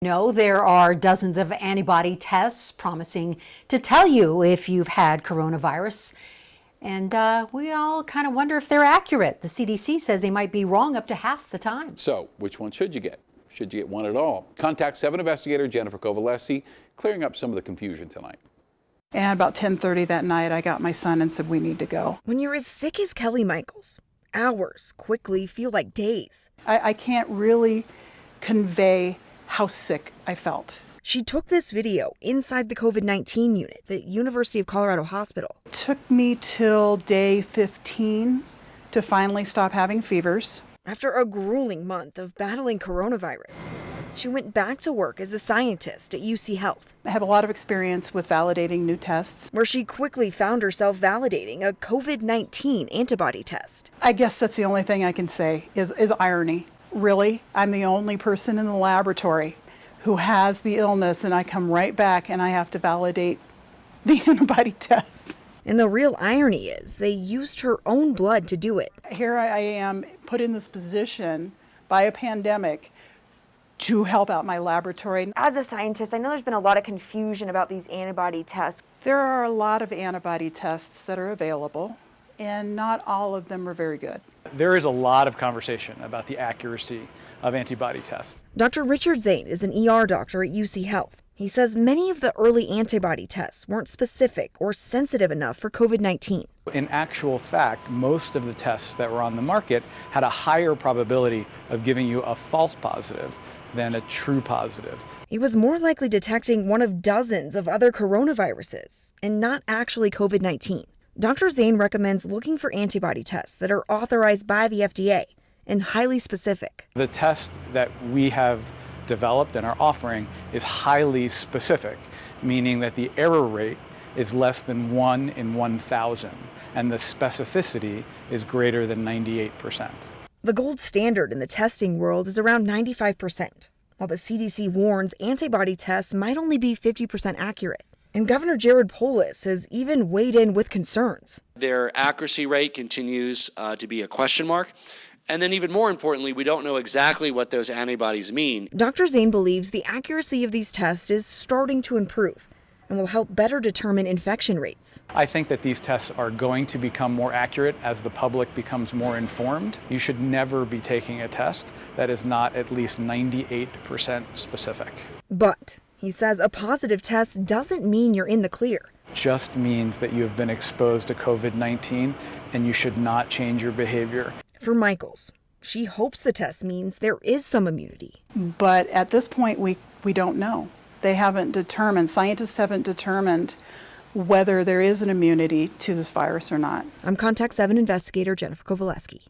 No, there are dozens of antibody tests promising to tell you if you've had coronavirus. And we all kind of wonder if they're accurate. The CDC says they might be wrong up to half the time. So, which one should you get? Should you get one at all? Contact 7 investigator Jennifer Kovaleski, clearing up some of the confusion tonight. And about 10:30 that night, I got my son and said, we need to go. When you're as sick as Kelly Michaels, hours quickly feel like days. I can't really convey how sick I felt. She took this video inside the COVID-19 unit at the University of Colorado Hospital. It took me till day 15 to finally stop having fevers. After a grueling month of battling coronavirus, she went back to work as a scientist at UC Health. I have a lot of experience with validating new tests, where she quickly found herself validating a COVID-19 antibody test. I guess that's the only thing I can say is irony. Really, I'm the only person in the laboratory who has the illness, and I come right back and I have to validate the antibody test. And the real irony is they used her own blood to do it. Here I am put in this position by a pandemic to help out my laboratory. As a scientist, I know there's been a lot of confusion about these antibody tests. There are a lot of antibody tests that are available, and not all of them are very good. There is a lot of conversation about the accuracy of antibody tests. Dr. Richard Zane is an ER doctor at UC Health. He says many of the early antibody tests weren't specific or sensitive enough for COVID-19. In actual fact, most of the tests that were on the market had a higher probability of giving you a false positive than a true positive. He was more likely detecting one of dozens of other coronaviruses and not actually COVID-19. Dr. Zane recommends looking for antibody tests that are authorized by the FDA and highly specific. The test that we have developed and are offering is highly specific, meaning that the error rate is less than 1 in 1,000, and the specificity is greater than 98%. The gold standard in the testing world is around 95%, while the CDC warns antibody tests might only be 50% accurate. And Governor Jared Polis has even weighed in with concerns. Their accuracy rate continues to be a question mark. And then even more importantly, we don't know exactly what those antibodies mean. Dr. Zane believes the accuracy of these tests is starting to improve and will help better determine infection rates. I think that these tests are going to become more accurate as the public becomes more informed. You should never be taking a test that is not at least 98% specific. But he says a positive test doesn't mean you're in the clear. It just means that you have been exposed to COVID-19 and you should not change your behavior. For Michaels, she hopes the test means there is some immunity. But at this point, we don't know. They haven't determined, scientists haven't determined whether there is an immunity to this virus or not. I'm Contact 7 investigator Jennifer Kovaleski.